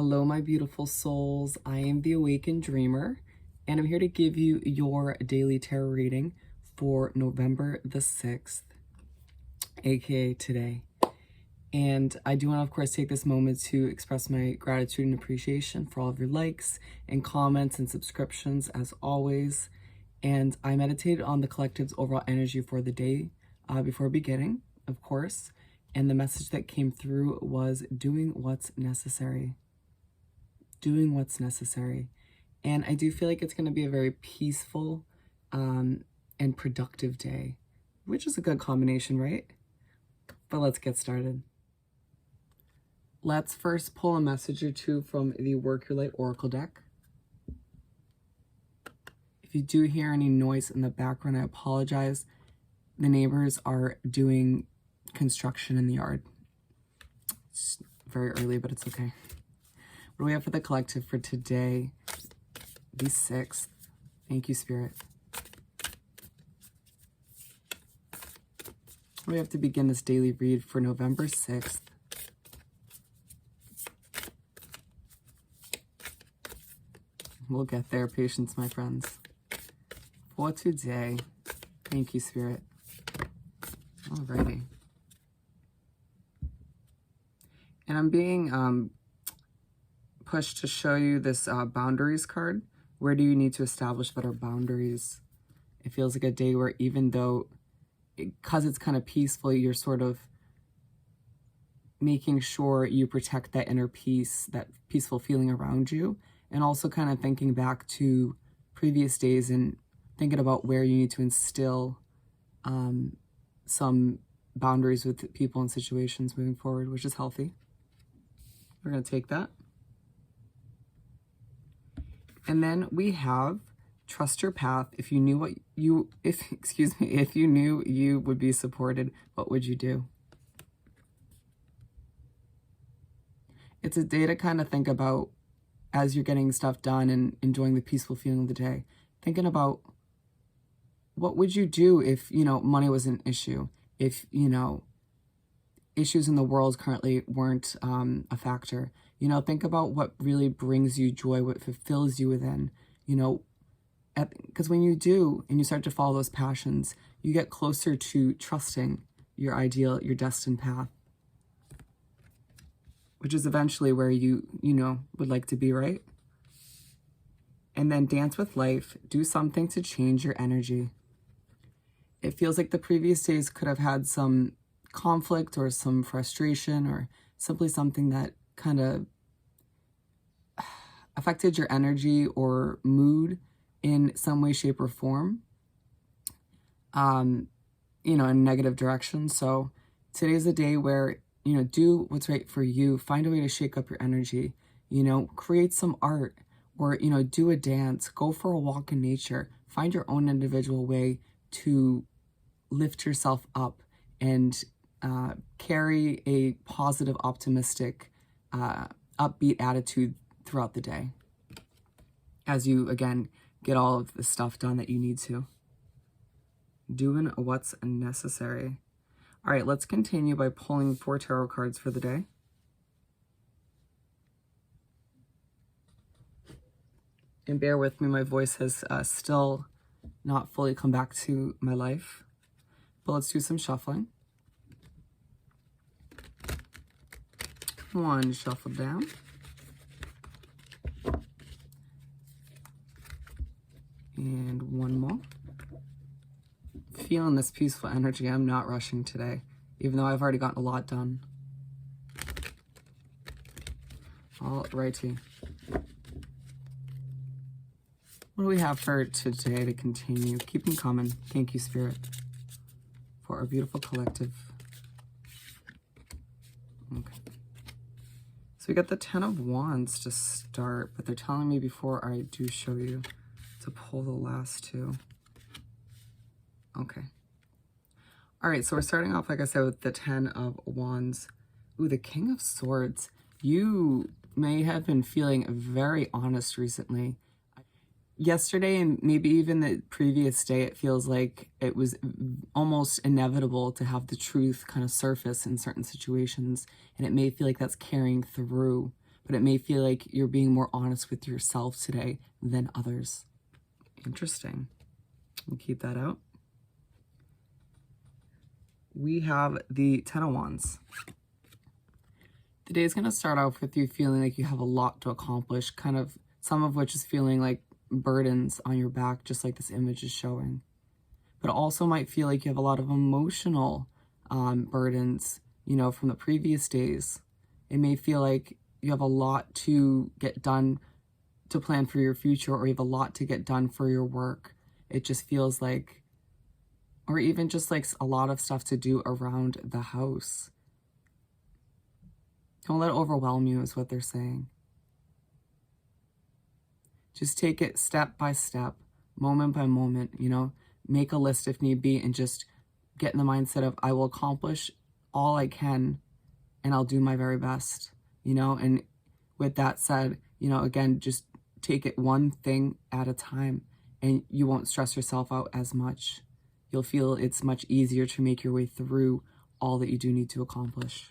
Hello, my beautiful souls. I am the Awakened Dreamer, and I'm here to give you your daily tarot reading for November the 6th, aka today. And I do want to, of course, take this moment to express my gratitude and appreciation for all of your likes and comments and subscriptions, as always. And I meditated on the collective's overall energy for the day before beginning, of course. And the message that came through was doing what's necessary. Doing what's necessary. And I do feel like it's going to be a very peaceful and productive day, which is a good combination, right? But let's get started. Let's first pull a message or two from the Work Your Light Oracle deck. If you do hear any noise in the background, I apologize. The neighbors are doing construction in the yard. It's very early, but it's okay. What do we have for the collective for today, the 6th? Thank you, Spirit. We have to begin this daily read for November 6th. We'll get there, patience, my friends. For today, thank you, Spirit. Alrighty. And I'm being pushed to show you this boundaries card. Where do you need to establish better boundaries? It feels like a day where even though, because it's kind of peaceful, you're sort of making sure you protect that inner peace, that peaceful feeling around you, and also kind of thinking back to previous days and thinking about where you need to instill some boundaries with people and situations moving forward, which is healthy. We're going to take that. And then we have trust your path. If you knew if you knew you would be supported, what would you do? It's a day to kind of think about as you're getting stuff done and enjoying the peaceful feeling of the day. Thinking about what would you do if, money was an issue? If, issues in the world currently weren't a factor. Think about what really brings you joy, what fulfills you within, because when you do and you start to follow those passions, you get closer to trusting your ideal, your destined path, which is eventually where you would like to be, right? And then dance with life, do something to change your energy. It feels like the previous days could have had some conflict or some frustration or simply something that kind of affected your energy or mood in some way, shape, or form, in a negative direction. So today's a day where, do what's right for you. Find a way to shake up your energy, create some art or, do a dance, go for a walk in nature, find your own individual way to lift yourself up and carry a positive, optimistic, upbeat attitude throughout the day as you, again, get all of the stuff done that you need to. Doing what's necessary. All right, let's continue by pulling 4 tarot cards for the day. And bear with me, my voice has still not fully come back to my life. But let's do some shuffling. One shuffle down. And one more. Feeling this peaceful energy. I'm not rushing today, even though I've already gotten a lot done. All righty. What do we have for today to continue? Keep them coming. Thank you, Spirit, for our beautiful collective. Okay. So we got the 10 of Wands to start, but they're telling me before I do show you to pull the last 2. Okay. All right, so we're starting off, like I said, with the 10 of Wands. Ooh, the King of Swords. You may have been feeling very honest recently. Yesterday and maybe even the previous day, it feels like it was almost inevitable to have the truth kind of surface in certain situations, and it may feel like that's carrying through. but it may feel like you're being more honest with yourself today than others. Interesting. We'll keep that out. We have the Ten of Wands. The day is going to start off with you feeling like you have a lot to accomplish, kind of some of which is feeling like burdens on your back, just like this image is showing. But it also might feel like you have a lot of emotional burdens, you know, from the previous days. It may feel like you have a lot to get done to plan for your future, or you have a lot to get done for your work. It just feels like, or even just like a lot of stuff to do around the house. Don't let it overwhelm you is what they're saying. Just take it step by step, moment by moment, you know, make a list if need be, and just get in the mindset of, I will accomplish all I can and I'll do my very best, you know. And with that said, you know, again, just take it one thing at a time and you won't stress yourself out as much. You'll feel it's much easier to make your way through all that you do need to accomplish.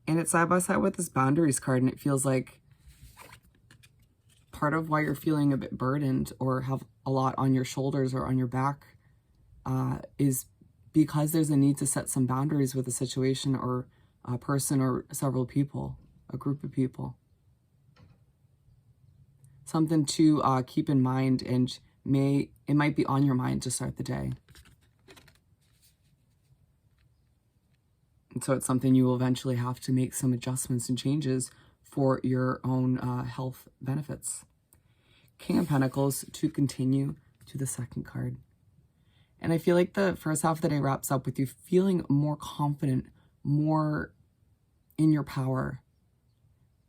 And it's side by side with this boundaries card, and it feels like part of why you're feeling a bit burdened or have a lot on your shoulders or on your back is because there's a need to set some boundaries with a situation or a person or several people, a group of people. Something to keep in mind, and it might be on your mind to start the day. And so it's something you will eventually have to make some adjustments and changes for your own health benefits. King of Pentacles to continue to the second card. And I feel like the first half of the day wraps up with you feeling more confident, more in your power.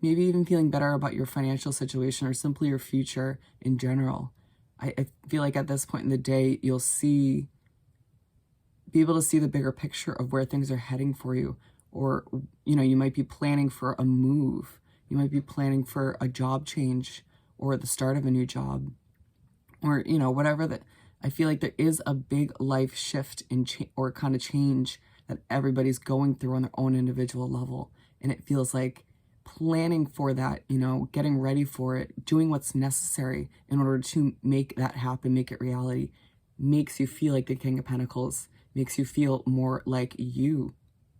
Maybe even feeling better about your financial situation or simply your future in general. I feel like at this point in the day, you'll be able to see the bigger picture of where things are heading for you. Or, you know, you might be planning for a move. You might be planning for a job change or the start of a new job. Or, you know, whatever that. I feel like there is a big life shift or kind of change that everybody's going through on their own individual level. And it feels like planning for that, you know, getting ready for it, doing what's necessary in order to make that happen, make it reality, makes you feel like the King of Pentacles, makes you feel more like you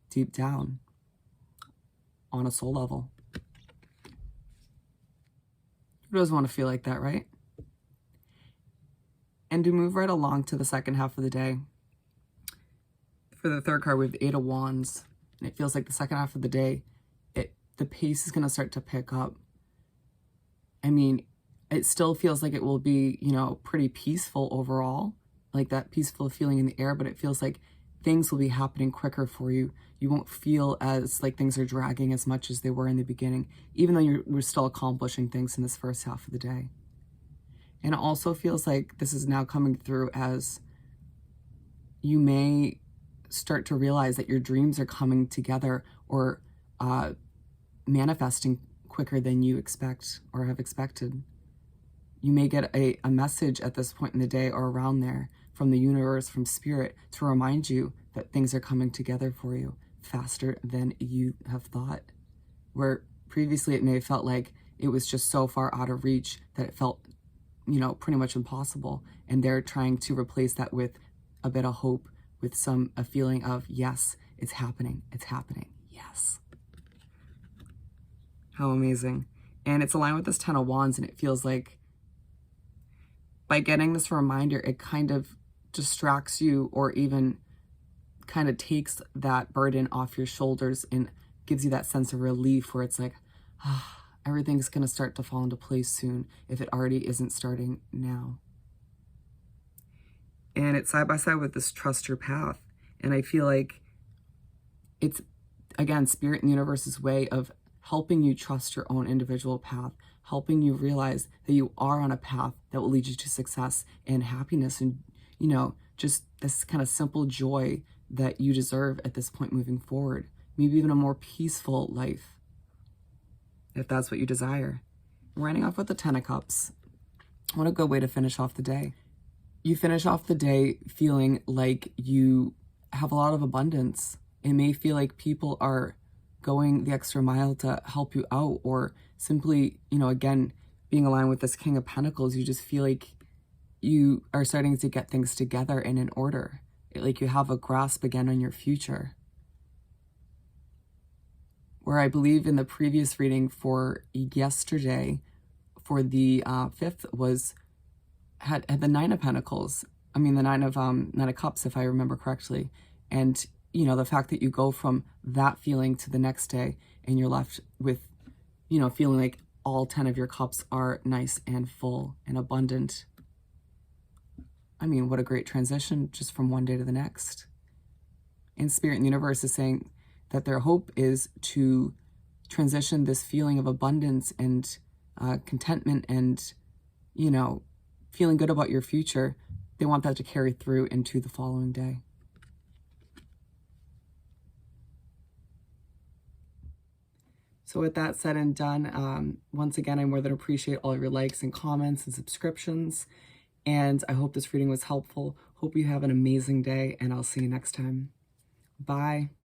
deep down on a soul level. Who doesn't want to feel like that, right? And to move right along to the second half of the day, for the third card, we have the Eight of Wands. And it feels like the second half of the day, the pace is going to start to pick up. I mean, it still feels like it will be, you know, pretty peaceful overall, like that peaceful feeling in the air, but it feels like things will be happening quicker for you. You won't feel as like things are dragging as much as they were in the beginning, even though we're still accomplishing things in this first half of the day. And it also feels like this is now coming through as you may start to realize that your dreams are coming together or manifesting quicker than you expect or have expected. You may get a message at this point in the day or around there from the universe, from spirit, to remind you that things are coming together for you faster than you have thought. Where previously it may have felt like it was just so far out of reach that it felt, you know, pretty much impossible. And they're trying to replace that with a bit of hope, with a feeling of, yes, it's happening, yes. How amazing. And it's aligned with this Ten of Wands, and it feels like by getting this reminder, it kind of distracts you or even kind of takes that burden off your shoulders and gives you that sense of relief where it's like, everything's going to start to fall into place soon if it already isn't starting now. And it's side by side with this trust your path. And I feel like it's, again, spirit and the universe's way of helping you trust your own individual path, helping you realize that you are on a path that will lead you to success and happiness and, you know, just this kind of simple joy that you deserve at this point moving forward. Maybe even a more peaceful life, if that's what you desire. Running off with the Ten of Cups. What a good way to finish off the day. You finish off the day feeling like you have a lot of abundance. It may feel like people are going the extra mile to help you out, or simply, you know, again, being aligned with this King of Pentacles, you just feel like you are starting to get things together and in order. Like you have a grasp again on your future. Where I believe in the previous reading for yesterday, for the 5th, had the Nine of Pentacles. I mean, the Nine of Cups, if I remember correctly. And, you know, the fact that you go from that feeling to the next day and you're left with, you know, feeling like all 10 of your cups are nice and full and abundant. I mean, what a great transition just from one day to the next. And Spirit and the universe is saying that their hope is to transition this feeling of abundance and contentment and, you know, feeling good about your future. They want that to carry through into the following day. So with that said and done, once again, I more than appreciate all your likes and comments and subscriptions. And I hope this reading was helpful. Hope you have an amazing day, and I'll see you next time. Bye.